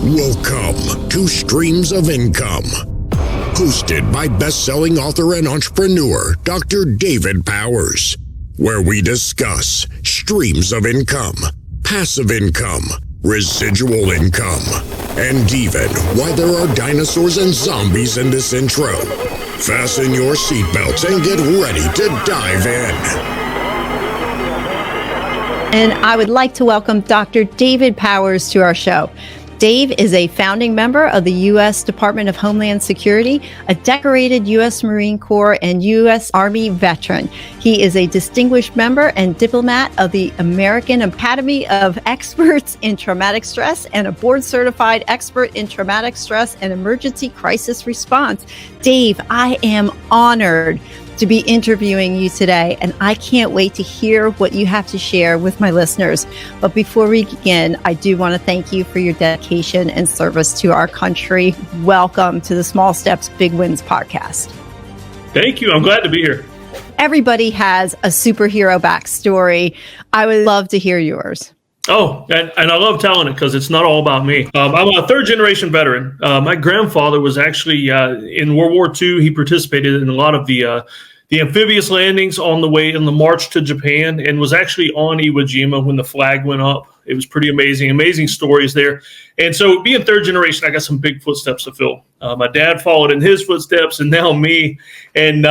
Welcome to Streams of Income, hosted by best-selling author and entrepreneur Dr. David Powers, where we discuss streams of income, passive income, residual income, and even why there are dinosaurs and zombies in this intro. Fasten your seatbelts and get ready to dive in. And I would like to welcome Dr. David Powers to our show. Dave is a founding member of the U.S. Department of Homeland Security, a decorated U.S. Marine Corps and U.S. Army veteran. He is a distinguished member and diplomat of the American Academy of Experts in Traumatic Stress and a board-certified expert in traumatic stress and emergency crisis response. Dave, I am honored to be interviewing you today, and I can't wait to hear what you have to share with my listeners. But before we begin, I do want to thank you for your dedication and service to our country. Welcome to the Small Steps, Big Wins podcast. Thank you. I'm glad to be here. Everybody has a superhero backstory. I would love to hear yours. Oh, and I love telling it because it's not all about me. I'm a third-generation veteran. My grandfather was actually in World War II. He participated in a lot of the amphibious landings on the march to Japan, and was actually on Iwo Jima when the flag went up. It was pretty amazing stories there. And so being third generation, I got some big footsteps to fill. My dad followed in his footsteps, and now me. And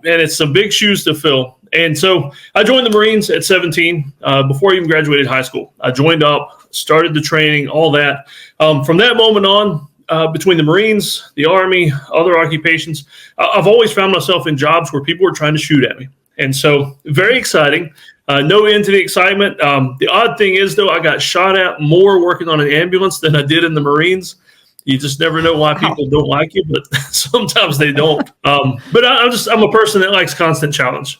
it's some big shoes to fill. And so I joined the Marines at 17, before I even graduated high school. I joined up, started the training, all that. From that moment on, between the Marines, the Army, other occupations, I've always found myself in jobs where people were trying to shoot at me. And so very exciting. No end to the excitement. The odd thing is, though, I got shot at more working on an ambulance than I did in the Marines. You just never know why people don't like you, but sometimes they don't. But I'm a person that likes constant challenge.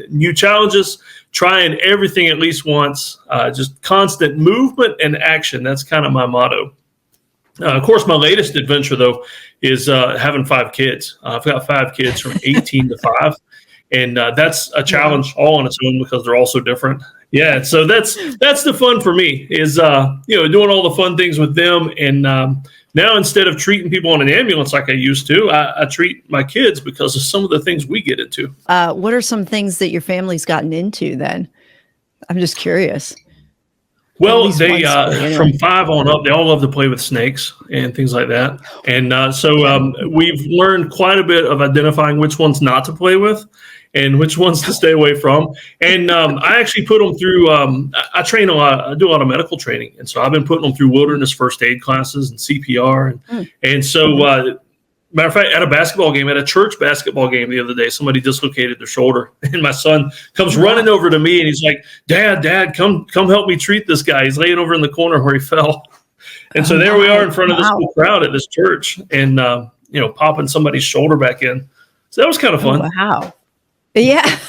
New challenges, trying everything at least once, just constant movement and action. That's kind of my motto. Of course, my latest adventure, though, is having 5 kids. I've got 5 kids from 18 to 5. And that's a challenge all on its own because they're all so different. Yeah, so that's the fun for me is doing all the fun things with them. And now instead of treating people on an ambulance like I used to, I treat my kids because of some of the things we get into. What are some things that your family's gotten into then? I'm just curious. Well, they from 5 on up, they all love to play with snakes and things like that. And so we've learned quite a bit of identifying which ones not to play with and which ones to stay away from. And I actually put them through, I train a lot, I do a lot of medical training. And so I've been putting them through wilderness first aid classes and CPR. And so, matter of fact, at a church basketball game the other day, somebody dislocated their shoulder. And my son comes running over to me and he's like, Dad, come help me treat this guy. He's laying over in the corner where he fell. And so there we are in front of this whole crowd at this church and, popping somebody's shoulder back in. So that was kind of fun. Oh, wow. Yeah.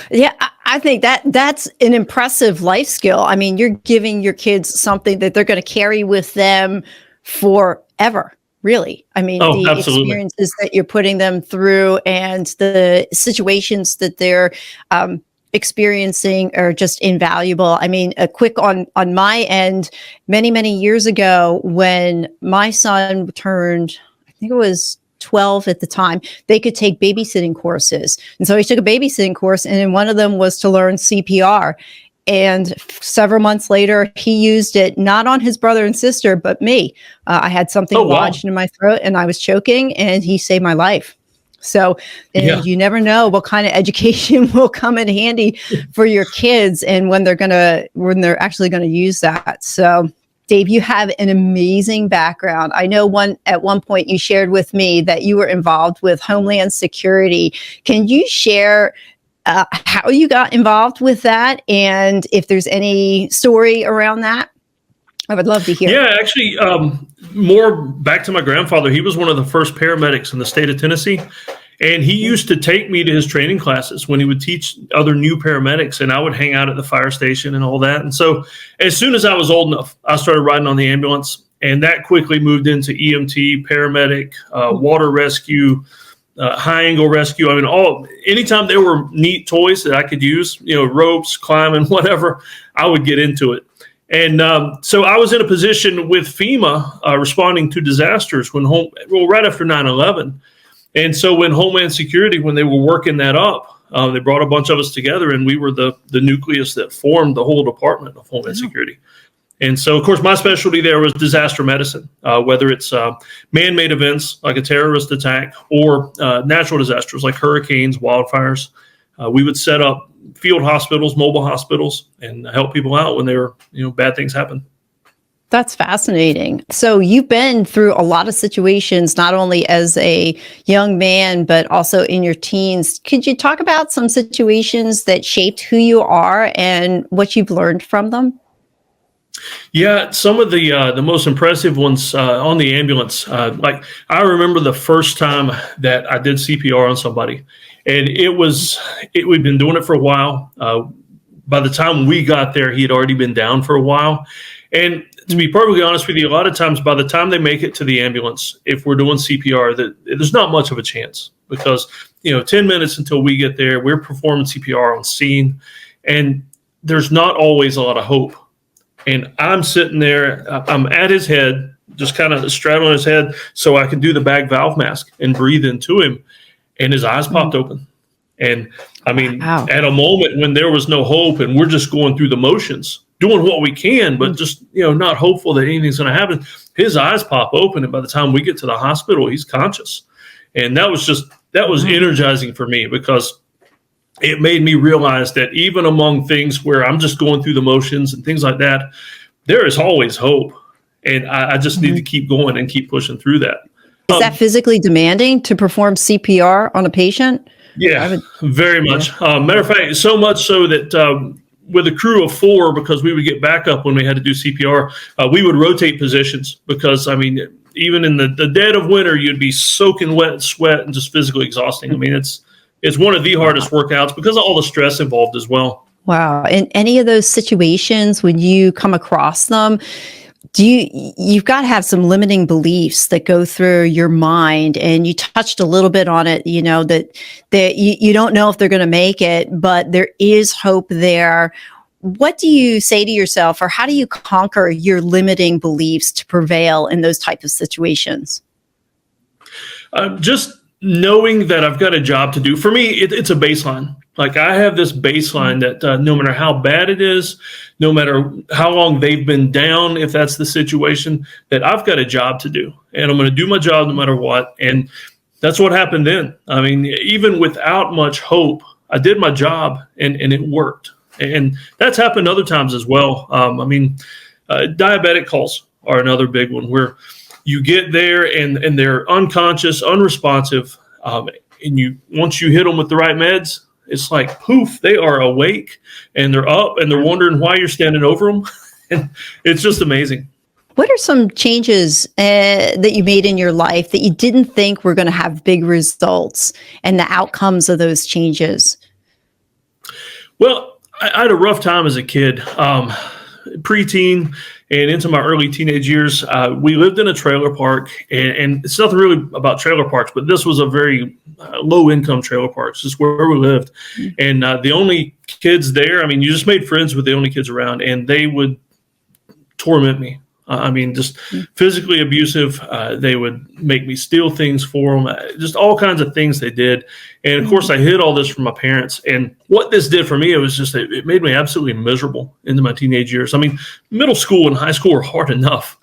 Yeah. I think that's an impressive life skill. I mean, you're giving your kids something that they're going to carry with them forever. Really. I mean, the absolutely. Experiences that you're putting them through and the situations that they're experiencing are just invaluable. I mean, a quick on my end, many years ago when my son turned, I think it was 12 at the time, they could take babysitting courses. And so he took a babysitting course, and then one of them was to learn CPR. And several months later, he used it not on his brother and sister, but me. I had something lodged in my throat and I was choking, and he saved my life. So you never know what kind of education will come in handy for your kids and when they're actually going to use that. So Dave, you have an amazing background. I know at one point you shared with me that you were involved with Homeland Security. Can you share how you got involved with that, and if there's any story around that? I would love to hear. Yeah, actually, more back to my grandfather. He was one of the first paramedics in the state of Tennessee, and he used to take me to his training classes when he would teach other new paramedics, and I would hang out at the fire station and all that. And so as soon as I was old enough, I started riding on the ambulance, and that quickly moved into EMT, paramedic, water rescue, high angle rescue. I mean, anytime there were neat toys that I could use, ropes, climbing, whatever, I would get into it. And so I was in a position with FEMA responding to disasters right after 9/11. And so when Homeland Security, when they were working that up, they brought a bunch of us together, and we were the nucleus that formed the whole Department of Homeland Security. And so, of course, my specialty there was disaster medicine, whether it's man-made events like a terrorist attack or natural disasters like hurricanes, wildfires. We would set up field hospitals, mobile hospitals, and help people out when bad things happen. That's fascinating. So you've been through a lot of situations, not only as a young man, but also in your teens. Could you talk about some situations that shaped who you are and what you've learned from them? Yeah, some of the most impressive ones on the ambulance. Like I remember the first time that I did CPR on somebody, and we'd been doing it for a while. By the time we got there, he had already been down for a while. And to be perfectly honest with you, a lot of times by the time they make it to the ambulance, if we're doing CPR, there's not much of a chance because 10 minutes until we get there, we're performing CPR on scene, and there's not always a lot of hope. And I'm sitting there, I'm at his head, just kind of straddling his head so I can do the bag valve mask and breathe into him. And his eyes popped open. And I mean, Wow. At a moment when there was no hope and we're just going through the motions, doing what we can, but just, not hopeful that anything's going to happen, his eyes pop open. And by the time we get to the hospital, he's conscious. And that was energizing for me because it made me realize that even among things where I'm just going through the motions and things like that, there is always hope. And I just need to keep going and keep pushing through that. Is that physically demanding to perform CPR on a patient? Yeah, very much. Matter of fact, so much so that with a crew of 4, because we would get backup when we had to do CPR, we would rotate positions because, I mean, even in the dead of winter, you'd be soaking wet in sweat and just physically exhausting. I mean, it's one of the hardest workouts because of all the stress involved as well. Wow. In any of those situations, when you come across them, you've got to have some limiting beliefs that go through your mind, and you touched a little bit on it, that you don't know if they're going to make it, but there is hope there. What do you say to yourself, or how do you conquer your limiting beliefs to prevail in those types of situations? Just knowing that I've got a job to do. For me, it's a baseline. Like I have this baseline that no matter how bad it is, no matter how long they've been down, if that's the situation, that I've got a job to do. And I'm going to do my job no matter what. And that's what happened then. I mean, even without much hope, I did my job and it worked. And that's happened other times as well. Diabetic calls are another big one where you get there and they're unconscious, unresponsive. And once you hit them with the right meds, it's like poof, they are awake and they're up and they're wondering why you're standing over them. And it's just amazing. What are some changes that you made in your life that you didn't think were going to have big results, and the outcomes of those changes? Well, I had a rough time as a kid, preteen and into my early teenage years. We lived in a trailer park, and it's nothing really about trailer parks, but this was a very low-income trailer park. It's just where we lived. And the only kids there, I mean, you just made friends with the only kids around, and they would torment me. Just physically abusive. They would make me steal things for them, just all kinds of things they did. And of course, I hid all this from my parents. And what this did for me, it was just, it made me absolutely miserable into my teenage years. I mean, middle school and high school are hard enough.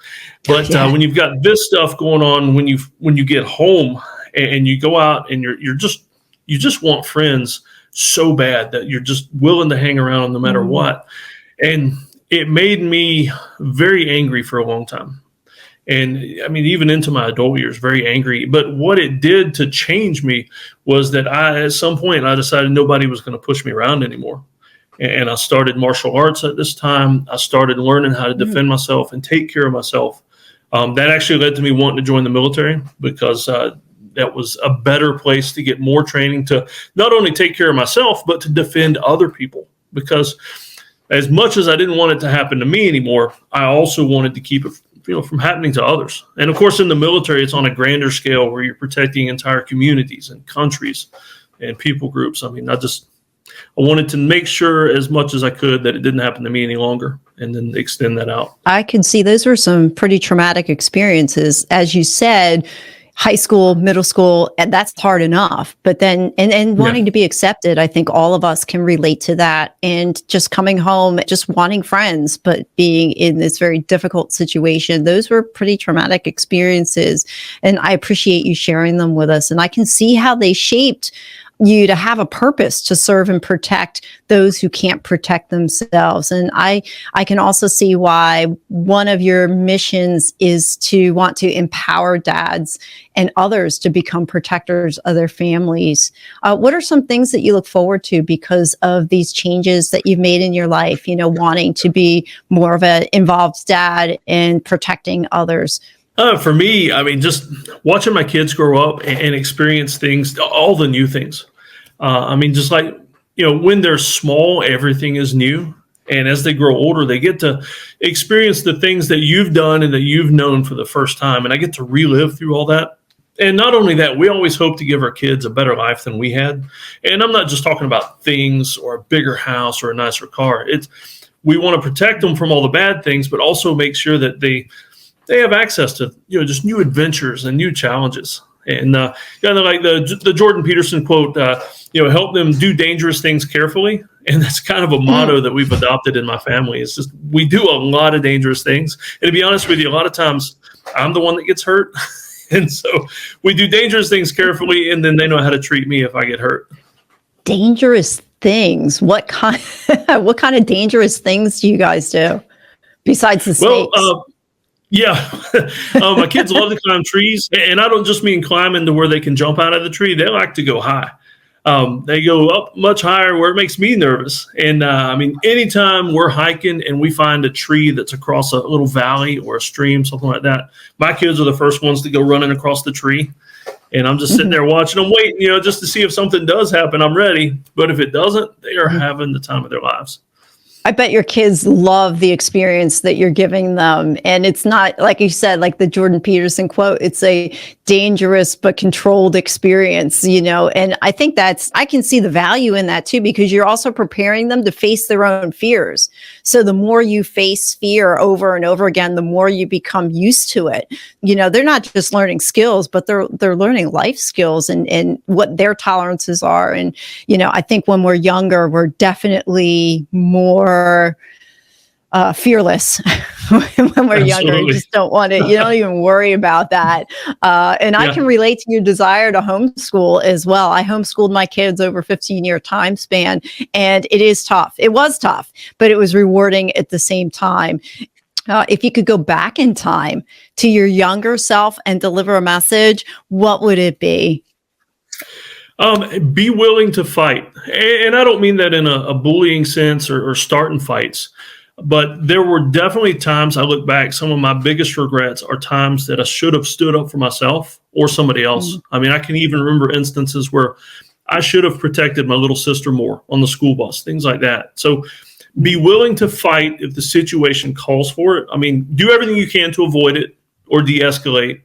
But when you've got this stuff going on, when you get home and you go out and you just want friends so bad that you're just willing to hang around them no matter what. And it made me very angry for a long time. And I mean, even into my adult years, very angry. But what it did to change me was that at some point, I decided nobody was going to push me around anymore. And I started martial arts at this time. I started learning how to defend myself and take care of myself. That actually led to me wanting to join the military because that was a better place to get more training to not only take care of myself, but to defend other people. Because as much as I didn't want it to happen to me anymore, I also wanted to keep it from happening to others. And of course, in the military, it's on a grander scale where you're protecting entire communities and countries and people groups. I mean, I wanted to make sure as much as I could that it didn't happen to me any longer. and then extend that out. I can see those were some pretty traumatic experiences. As you said, high school, middle school, and that's hard enough. But then, and wanting to be accepted, I think all of us can relate to that. And just coming home, just wanting friends, but being in this very difficult situation, those were pretty traumatic experiences. And I appreciate you sharing them with us. And I can see how they shaped you to have a purpose to serve and protect those who can't protect themselves. And I can also see why one of your missions is to want to empower dads and others to become protectors of their families. What are some things that you look forward to because of these changes that you've made in your life, wanting to be more of an involved dad and protecting others? For me, I mean, just watching my kids grow up and experience things, all the new things. I mean, just like, when they're small, everything is new. And as they grow older, they get to experience the things that you've done and that you've known for the first time. And I get to relive through all that. And not only that, we always hope to give our kids a better life than we had. And I'm not just talking about things or a bigger house or a nicer car. We want to protect them from all the bad things, but also make sure that they have access to, just new adventures and new challenges. And kind of like the Jordan Peterson quote, help them do dangerous things carefully. And that's kind of a motto that we've adopted in my family. It's just, we do a lot of dangerous things. And to be honest with you, a lot of times I'm the one that gets hurt. And so we do dangerous things carefully, and then they know how to treat me if I get hurt. Dangerous things? What kind of dangerous things do you guys do besides the snakes? Well, my kids love to climb trees, and I don't just mean climbing to where they can jump out of the tree. They like to go high. They go up much higher where it makes me nervous. And anytime we're hiking and we find a tree that's across a little valley or a stream, something like that, my kids are the first ones to go running across the tree. And I'm just sitting there watching them, waiting, just to see if something does happen. I'm ready. But if it doesn't, they are having the time of their lives. I bet your kids love the experience that you're giving them. And it's not, like you said, like the Jordan Peterson quote, it's a dangerous but controlled experience, and I think I can see the value in that too, because you're also preparing them to face their own fears. So the more you face fear over and over again, the more you become used to it. They're not just learning skills, but they're learning life skills and what their tolerances are. And, I think when we're younger, we're definitely more fearless. When we're younger, you just don't want to, you don't even worry about that. And I can relate to your desire to homeschool as well. I homeschooled my kids over a 15-year time span, and it is tough. It was tough, but it was rewarding at the same time. If you could go back in time to your younger self and deliver a message, what would it be? Be willing to fight. And I don't mean that in a bullying sense or starting fights, but there were definitely times I look back, some of my biggest regrets are times that I should have stood up for myself or somebody else. I mean, I can even remember instances where I should have protected my little sister more on the school bus, things like that. So be willing to fight if the situation calls for it. I mean, do everything you can to avoid it or de-escalate,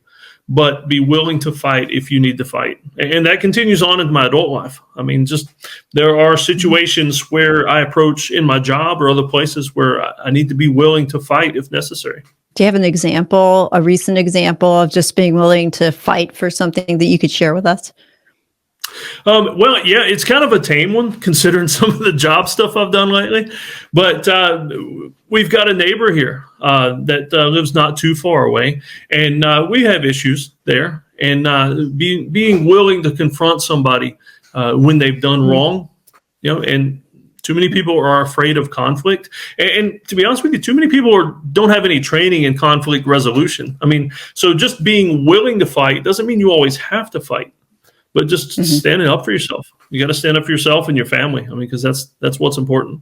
but be willing to fight if you need to fight. And that continues on in my adult life. I mean, just there are situations where I approach in my job or other places where I need to be willing to fight if necessary. Do you have an example, a recent example of just being willing to fight for something that you could share with us? Well, yeah, it's kind of a tame one considering some of the job stuff I've done lately. But we've got a neighbor here that lives not too far away, and we have issues there. And being willing to confront somebody when they've done wrong, and too many people are afraid of conflict. And to be honest with you, too many people don't have any training in conflict resolution. I mean, so just being willing to fight doesn't mean you always have to fight. But just standing up for yourself. You got to stand up for yourself and your family. I mean, because that's what's important.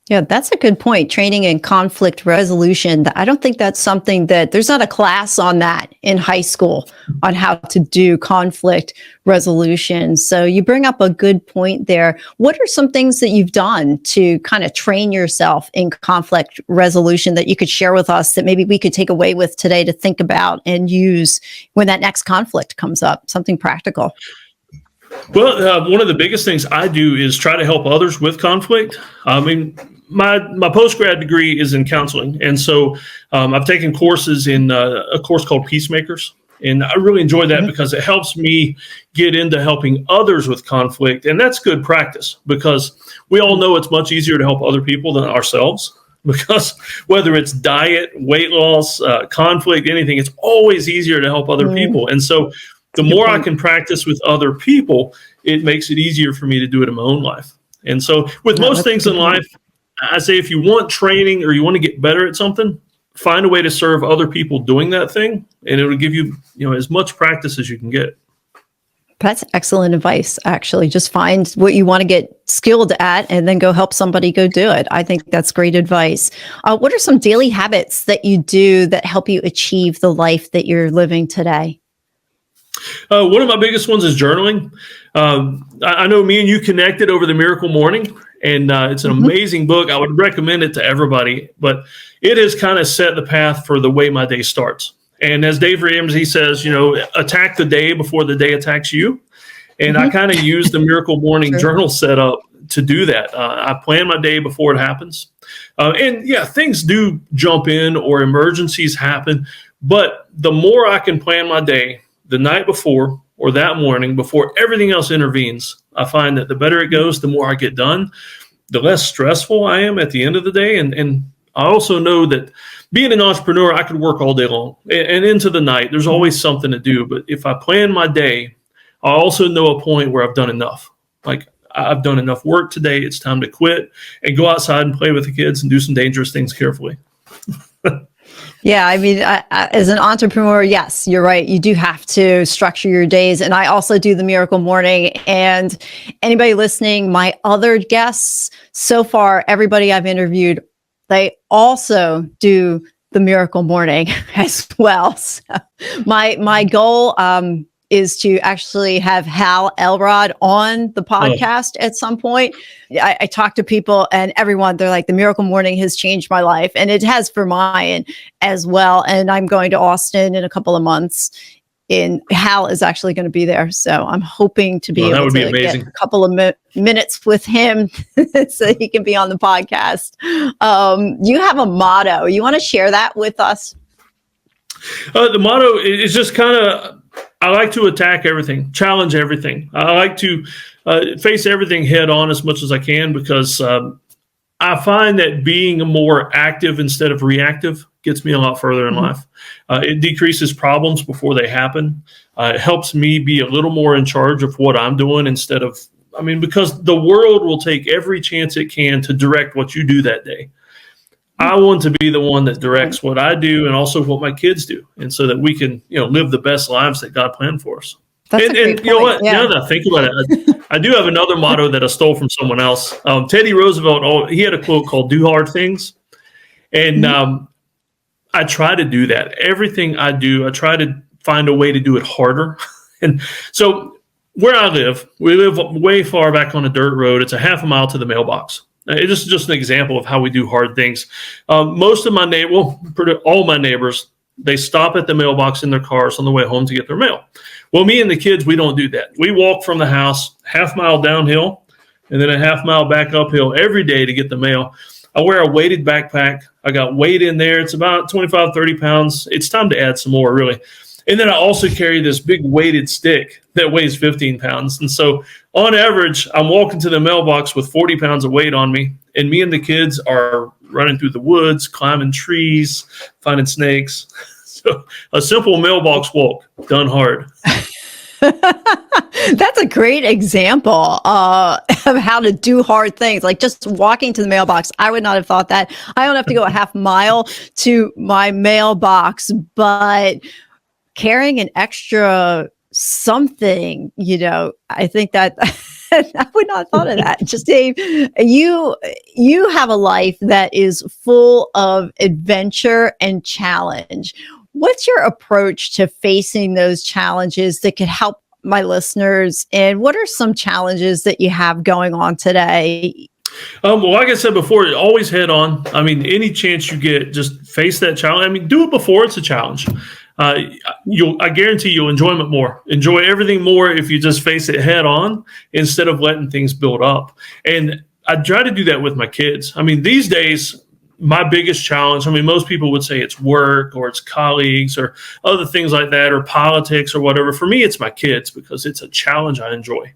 Yeah, that's a good point. Training in conflict resolution. I don't think that's something there's not a class on that in high school on how to do conflict resolution. So you bring up a good point there. What are some things that you've done to kind of train yourself in conflict resolution that you could share with us that maybe we could take away with today to think about and use when that next conflict comes up? Something practical. Well, one of the biggest things I do is try to help others with conflict. I mean, my post-grad degree is in counseling. And so I've taken courses in a course called Peacemakers. And I really enjoy that because it helps me get into helping others with conflict. And that's good practice because we all know it's much easier to help other people than ourselves. Because whether it's diet, weight loss, conflict, anything, it's always easier to help other people. And so the more I can practice with other people, it makes it easier for me to do it in my own life. And so with most things in life, I say if you want training or you want to get better at something, find a way to serve other people doing that thing, and it'll give you, as much practice as you can get. That's excellent advice, actually. Just find what you want to get skilled at and then go help somebody go do it. I think that's great advice. What are some daily habits that you do that help you achieve the life that you're living today? One of my biggest ones is journaling. I know me and you connected over the Miracle Morning, and it's an amazing book. I would recommend it to everybody, but it has kind of set the path for the way my day starts. And as Dave Ramsey says, attack the day before the day attacks you. And I kind of use the Miracle Morning journal setup to do that. I plan my day before it happens. And yeah, things do jump in or emergencies happen. But the more I can plan my day the night before or that morning before everything else intervenes, I find that the better it goes, the more I get done, the less stressful I am at the end of the day. And I also know that being an entrepreneur, I could work all day long and into the night. There's always something to do. But if I plan my day, I also know a point where I've done enough. Like I've done enough work today. It's time to quit and go outside and play with the kids and do some dangerous things carefully. Yeah, I mean, as an entrepreneur, yes, you're right. You do have to structure your days. And I also do the Miracle Morning. And anybody listening, my other guests so far, everybody I've interviewed, they also do the Miracle Morning as well. So my goal is to actually have Hal Elrod on the podcast at some point. I talk to people and everyone, they're like, the Miracle Morning has changed my life. And it has for mine as well. And I'm going to Austin in a couple of months. And Hal is actually going to be there. So I'm hoping to be able to get a couple of minutes with him so he can be on the podcast. You have a motto. You want to share that with us? The motto is just kind of, I like to attack everything, challenge everything. I like to face everything head on as much as I can because I find that being more active instead of reactive gets me a lot further in life. It decreases problems before they happen. It helps me be a little more in charge of what I'm doing instead of, because the world will take every chance it can to direct what you do that day. I want to be the one that directs what I do and also what my kids do. And so that we can, live the best lives that God planned for us. And you know what? Yeah. Now that I think about it, I do have another motto that I stole from someone else. Teddy Roosevelt, he had a quote called "Do hard things," and I try to do that. Everything I do, I try to find a way to do it harder. And so where I live, we live way far back on a dirt road. It's a half a mile to the mailbox. It's just an example of how we do hard things. Most of all my neighbors, they stop at the mailbox in their cars on the way home to get their mail. Well, me and the kids, we don't do that. We walk from the house half mile downhill and then a half mile back uphill every day to get the mail. I wear a weighted backpack. I got weight in there. It's about 25, 30 pounds. It's time to add some more, really. And then I also carry this big weighted stick that weighs 15 pounds. And so on average, I'm walking to the mailbox with 40 pounds of weight on me. And me and the kids are running through the woods, climbing trees, finding snakes. So a simple mailbox walk done hard. That's a great example of how to do hard things. Like just walking to the mailbox. I would not have thought that. I don't have to go a half mile to my mailbox, but carrying an extra something, I think that I would not have thought of that. Just Dave, you have a life that is full of adventure and challenge. What's your approach to facing those challenges that could help my listeners? And what are some challenges that you have going on today? Well, like I said before, always head on. Any chance you get, just face that challenge. Do it before it's a challenge. I guarantee you'll enjoy it more. Enjoy everything more if you just face it head on instead of letting things build up. And I try to do that with my kids. I mean, these days, my biggest challenge, I mean, most people would say it's work or it's colleagues or other things like that, or politics or whatever. For me, it's my kids, because it's a challenge I enjoy.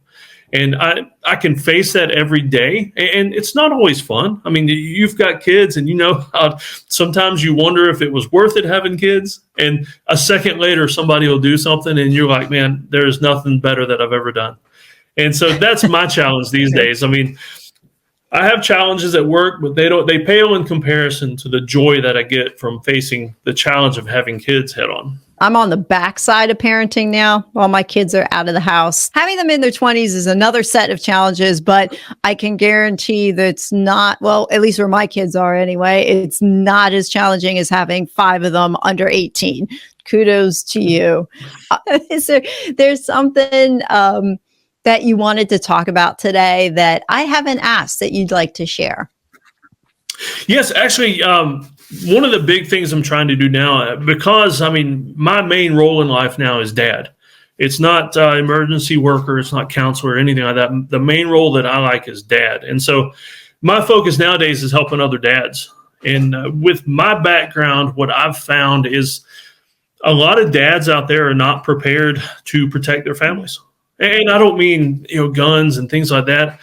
And I can face that every day, and it's not always fun. I mean, you've got kids, and sometimes you wonder if it was worth it having kids. And a second later, somebody will do something, and you're like, man, there's nothing better that I've ever done. And so that's my challenge these days. I mean, I have challenges at work, but they pale in comparison to the joy that I get from facing the challenge of having kids head on. I'm on the backside of parenting now while my kids are out of the house. Having them in their 20s is another set of challenges, but I can guarantee that it's not, well, at least where my kids are anyway, it's not as challenging as having 5 of them under 18. Kudos to you. There's something that you wanted to talk about today that I haven't asked that you'd like to share? Yes, actually, one of the big things I'm trying to do now, because, I mean, my main role in life now is dad. It's not emergency worker, it's not counselor or anything like that. The main role that I like is dad. And so my focus nowadays is helping other dads. And with my background, what I've found is a lot of dads out there are not prepared to protect their families. And I don't mean, guns and things like that.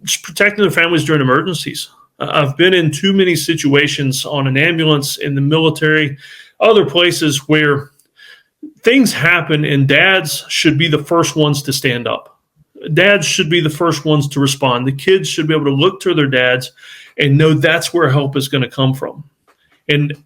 Just protecting their families during emergencies. I've been in too many situations on an ambulance, in the military, other places where things happen and dads should be the first ones to stand up. Dads should be the first ones to respond. The kids should be able to look to their dads and know that's where help is going to come from. And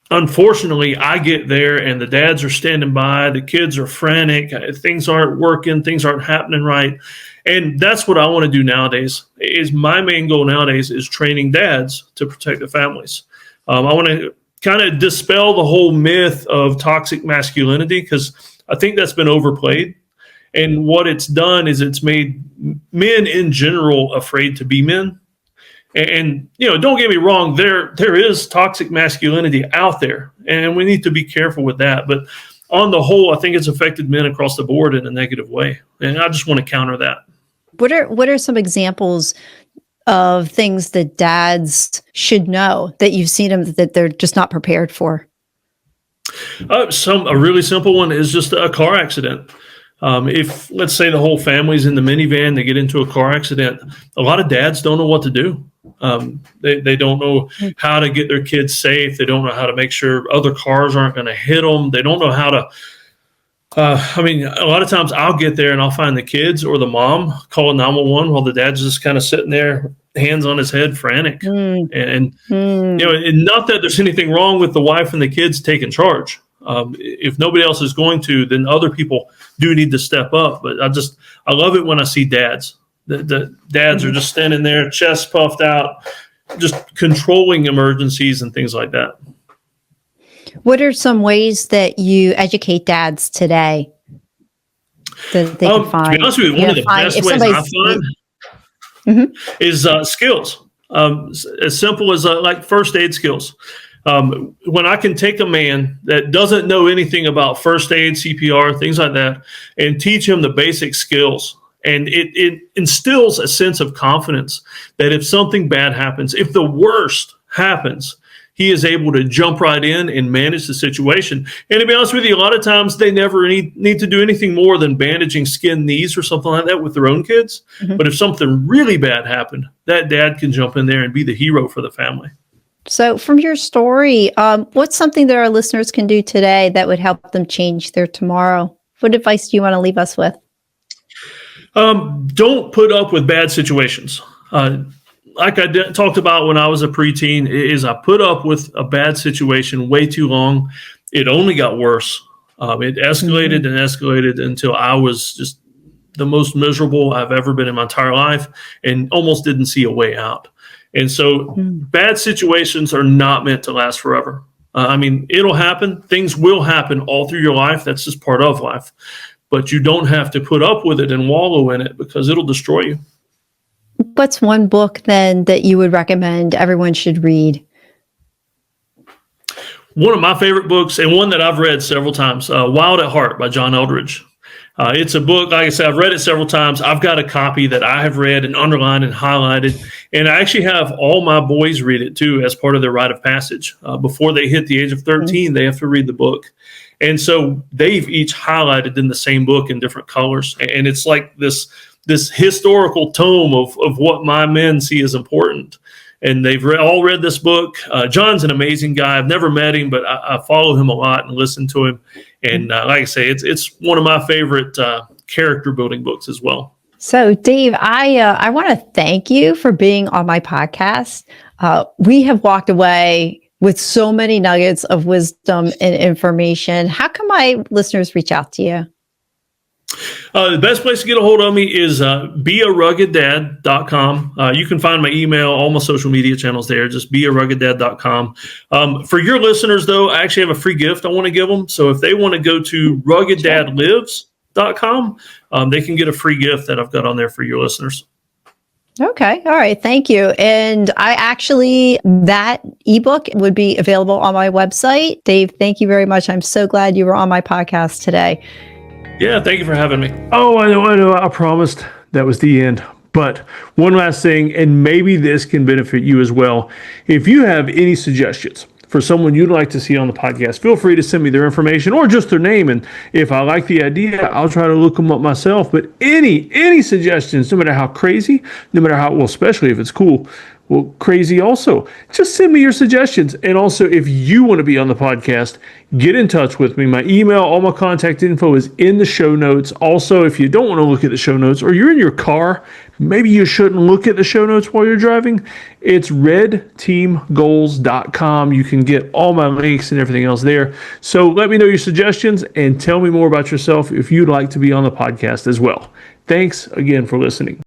unfortunately, I get there and the dads are standing by, the kids are frantic, things aren't working, things aren't happening right. And that's what I want to do nowadays. Is my main goal nowadays is training dads to protect their families. I want to kind of dispel the whole myth of toxic masculinity, because I think that's been overplayed. And what it's done is it's made men in general afraid to be men. And don't get me wrong, there is toxic masculinity out there, and we need to be careful with that. But on the whole, I think it's affected men across the board in a negative way. And I just want to counter that. What are some examples of things that dads should know that you've seen them that they're just not prepared for? A really simple one is just a car accident. If, let's say, the whole family's in the minivan, they get into a car accident, a lot of dads don't know what to do. They don't know how to get their kids safe. They don't know how to make sure other cars aren't going to hit them. They don't know how to, a lot of times I'll get there and I'll find the kids or the mom calling 911 while the dad's just kind of sitting there, hands on his head, frantic. And not that there's anything wrong with the wife and the kids taking charge. If nobody else is going to, then other people do need to step up. But I love it when I see dads. The dads are just standing there, chest puffed out, just controlling emergencies and things like that. What are some ways that you educate dads today that they can find? To be honest with you, one of the best ways I find is skills. As simple as like first aid skills. When I can take a man that doesn't know anything about first aid, CPR, things like that, and teach him the basic skills, and it instills a sense of confidence that if something bad happens, if the worst happens, he is able to jump right in and manage the situation. And to be honest with you, a lot of times they never need to do anything more than bandaging skinned knees or something like that with their own kids. But if something really bad happened, that dad can jump in there and be the hero for the family. So from your story, what's something that our listeners can do today that would help them change their tomorrow? What advice do you want to leave us with? Don't put up with bad situations. Like I talked about when I was a preteen, is I put up with a bad situation way too long. It only got worse. It escalated and escalated until I was just the most miserable I've ever been in my entire life and almost didn't see a way out. And so bad situations are not meant to last forever. It'll happen. Things will happen all through your life. That's just part of life. But you don't have to put up with it and wallow in it, because it'll destroy you. What's one book then that you would recommend everyone should read? One of my favorite books, and one that I've read several times, Wild at Heart by John Eldredge. It's a book, like I said, I've read it several times. I've got a copy that I have read and underlined and highlighted. And I actually have all my boys read it too as part of their rite of passage. Before they hit the age of 13, they have to read the book. And so they've each highlighted in the same book in different colors. And it's like this historical tome of what my men see as important. And they've all read this book. John's an amazing guy. I've never met him, but I follow him a lot and listen to him. And like I say, it's one of my favorite character building books as well. So, Dave, I want to thank you for being on my podcast. We have walked away with so many nuggets of wisdom and information. How can my listeners reach out to you? The best place to get a hold of me is bearuggedDad.com. You can find my email, all my social media channels there, just bearuggedDad.com. For your listeners, though, I actually have a free gift I want to give them. So if they want to go to RuggedDadLives.com, they can get a free gift that I've got on there for your listeners. Okay. All right. Thank you. And that ebook would be available on my website. Dave, thank you very much. I'm so glad you were on my podcast today. Yeah, thank you for having me. Oh, I know. I promised that was the end. But one last thing, and maybe this can benefit you as well. If you have any suggestions for someone you'd like to see on the podcast, feel free to send me their information or just their name. And if I like the idea, I'll try to look them up myself. But any suggestions, no matter how crazy, no matter how, well, especially if it's cool, well, crazy also, just send me your suggestions. And also, if you want to be on the podcast, get in touch with me. My email, all my contact info is in the show notes. Also, if you don't want to look at the show notes or you're in your car, maybe you shouldn't look at the show notes while you're driving. It's redteamgoals.com. You can get all my links and everything else there. So let me know your suggestions and tell me more about yourself if you'd like to be on the podcast as well. Thanks again for listening.